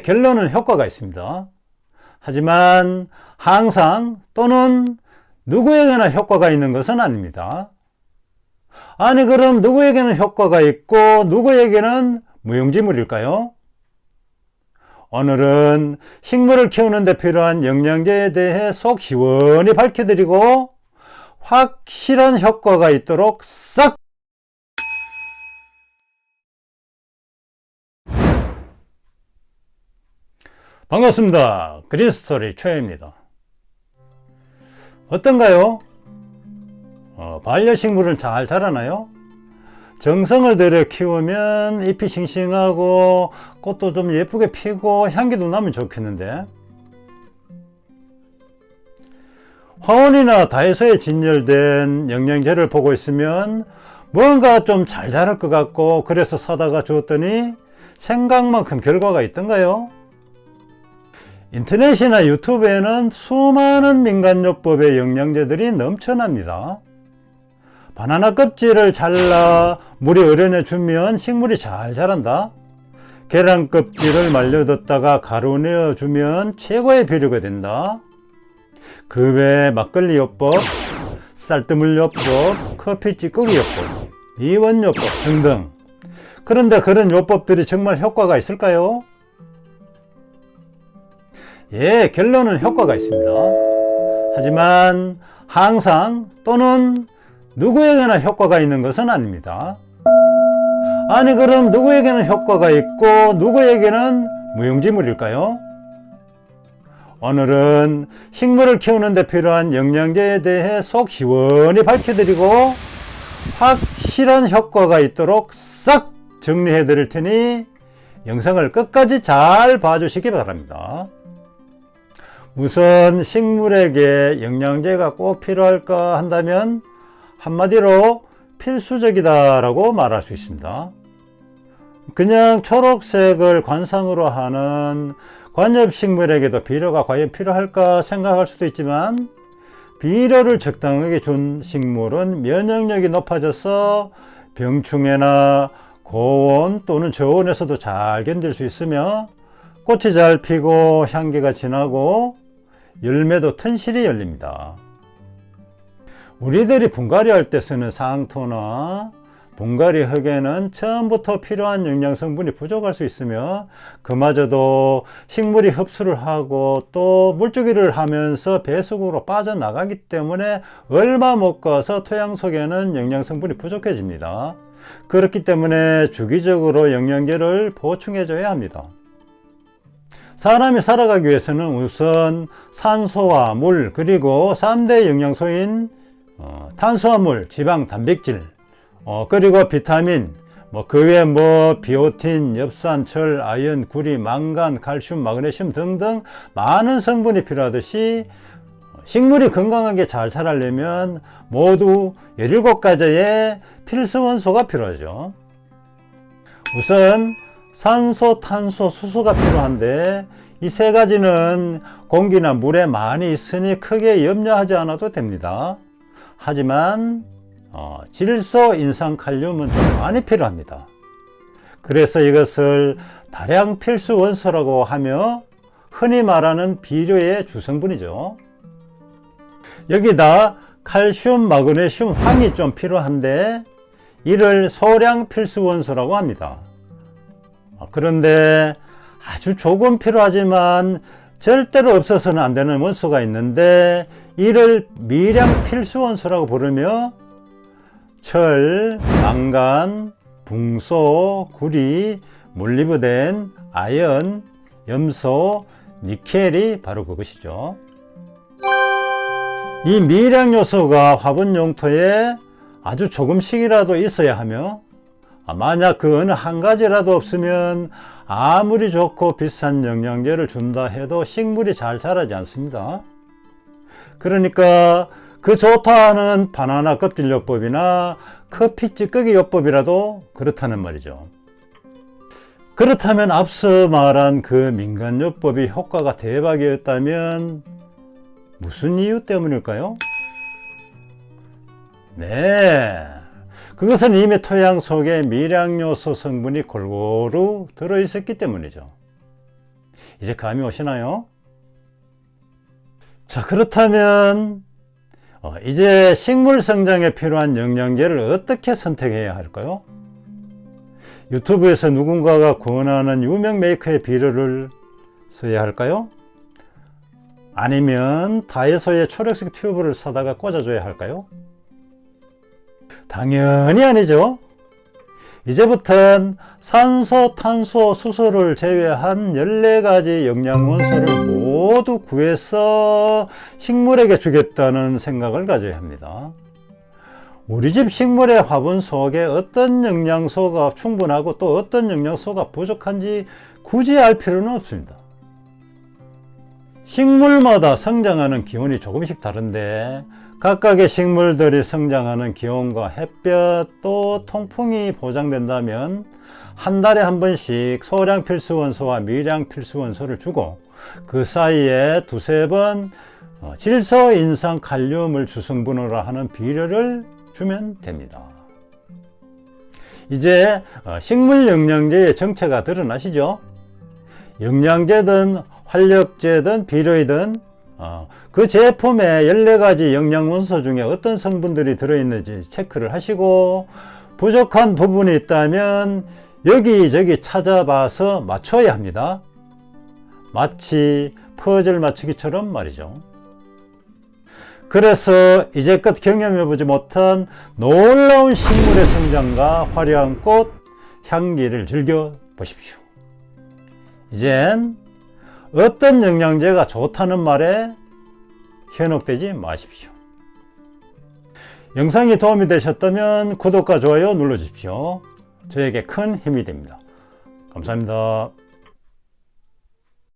결론은 효과가 있습니다. 하지만 항상 또는 누구에게나 효과가 있는 것은 아닙니다. 아니 그럼 누구에게는 효과가 있고 누구에게는 무용지물일까요? 오늘은 식물을 키우는 데 필요한 영양제에 대해 속 시원히 밝혀드리고 확실한 효과가 있도록 싹! 반갑습니다. 그린스토리 최입니다. 어떤가요? 반려식물은 잘 자라나요? 정성을 들여 키우면 잎이 싱싱하고 꽃도 좀 예쁘게 피고 향기도 나면 좋겠는데, 화원이나 다이소에 진열된 영양제를 보고 있으면 뭔가 좀 잘 자랄 것 같고 그래서 사다가 주었더니 생각만큼 결과가 있던가요? 인터넷이나 유튜브에는 수많은 민간요법의 영양제들이 넘쳐납니다. 바나나 껍질을 잘라 물에 우려내 주면 식물이 잘 자란다. 계란 껍질을 말려뒀다가 가루 내어 주면 최고의 비료가 된다. 그 외 막걸리 요법, 쌀뜨물 요법, 커피 찌꺼기 요법, 미원 요법 등등. 그런데 그런 요법들이 정말 효과가 있을까요? 예, 결론은 효과가 있습니다. 하지만 항상 또는 누구에게나 효과가 있는 것은 아닙니다. 아니 그럼 누구에게는 효과가 있고 누구에게는 무용지물일까요? 오늘은 식물을 키우는 데 필요한 영양제에 대해 속 시원히 밝혀드리고 확실한 효과가 있도록 싹 정리해 드릴 테니 영상을 끝까지 잘 봐주시기 바랍니다. 우선 식물에게 영양제가 꼭 필요할까 한다면 한마디로 필수적이다 라고 말할 수 있습니다. 그냥 초록색을 관상으로 하는 관엽식물에게도 비료가 과연 필요할까 생각할 수도 있지만, 비료를 적당하게 준 식물은 면역력이 높아져서 병충해나 고온 또는 저온에서도 잘 견딜 수 있으며 꽃이 잘 피고 향기가 진하고 열매도 튼실히 열립니다. 우리들이 분갈이 할 때 쓰는 상토나 분갈이 흙에는 처음부터 필요한 영양 성분이 부족할 수 있으며 그마저도 식물이 흡수를 하고 또 물주기를 하면서 배수구로 빠져나가기 때문에 얼마 못 가서 토양 속에는 영양 성분이 부족해집니다. 그렇기 때문에 주기적으로 영양제를 보충해 줘야 합니다. 사람이 살아가기 위해서는 우선 산소와 물, 그리고 3대 영양소인 탄수화물, 지방, 단백질, 그리고 비타민, 그 외에 비오틴, 엽산, 철, 아연, 구리, 망간, 칼슘, 마그네슘 등등 많은 성분이 필요하듯이 식물이 건강하게 잘 자라려면 모두 17가지의 필수 원소가 필요하죠. 우선 산소, 탄소, 수소가 필요한데 이 세 가지는 공기나 물에 많이 있으니 크게 염려하지 않아도 됩니다. 하지만 질소, 인산, 칼륨은 좀 많이 필요합니다. 그래서 이것을 다량 필수 원소라고 하며 흔히 말하는 비료의 주성분이죠. 여기다 칼슘, 마그네슘, 황이 좀 필요한데 이를 소량 필수 원소라고 합니다. 그런데 아주 조금 필요하지만 절대로 없어서는 안 되는 원소가 있는데 이를 미량 필수 원소라고 부르며 철, 망간, 붕소, 구리, 몰리브덴, 아연, 염소, 니켈이 바로 그것이죠. 이 미량 요소가 화분 용토에 아주 조금씩이라도 있어야 하며 만약 그 어느 한 가지라도 없으면 아무리 좋고 비싼 영양제를 준다 해도 식물이 잘 자라지 않습니다. 그러니까 그 좋다 하는 바나나 껍질 요법이나 커피 찌꺼기 요법이라도 그렇다는 말이죠. 그렇다면 앞서 말한 그 민간 요법이 효과가 대박이었다면 무슨 이유 때문일까요? 네, 그것은 이미 토양 속에 미량 요소 성분이 골고루 들어있었기 때문이죠. 이제 감이 오시나요? 자, 그렇다면 이제 식물 성장에 필요한 영양제를 어떻게 선택해야 할까요? 유튜브에서 누군가가 권하는 유명 메이커의 비료를 써야 할까요? 아니면 다이소의 초록색 튜브를 사다가 꽂아줘야 할까요? 당연히 아니죠. 이제부터는 산소, 탄소, 수소를 제외한 14가지 영양원소를 모두 구해서 식물에게 주겠다는 생각을 가져야 합니다. 우리 집 식물의 화분 속에 어떤 영양소가 충분하고 또 어떤 영양소가 부족한지 굳이 알 필요는 없습니다. 식물마다 성장하는 기온이 조금씩 다른데 각각의 식물들이 성장하는 기온과 햇볕 또 통풍이 보장된다면 한 달에 한 번씩 소량 필수원소와 미량 필수원소를 주고 그 사이에 두세 번 질소, 인산, 칼륨을 주성분으로 하는 비료를 주면 됩니다. 이제 식물 영양제의 정체가 드러나시죠? 영양제든 활력제든 비료이든 그 제품에 14가지 영양원소 중에 어떤 성분들이 들어있는지 체크를 하시고 부족한 부분이 있다면 여기저기 찾아봐서 맞춰야 합니다. 마치 퍼즐 맞추기처럼 말이죠. 그래서 이제껏 경험해보지 못한 놀라운 식물의 성장과 화려한 꽃, 향기를 즐겨보십시오. 이젠 어떤 영양제가 좋다는 말에 현혹되지 마십시오. 영상이 도움이 되셨다면 구독과 좋아요 눌러주십시오. 저에게 큰 힘이 됩니다. 감사합니다.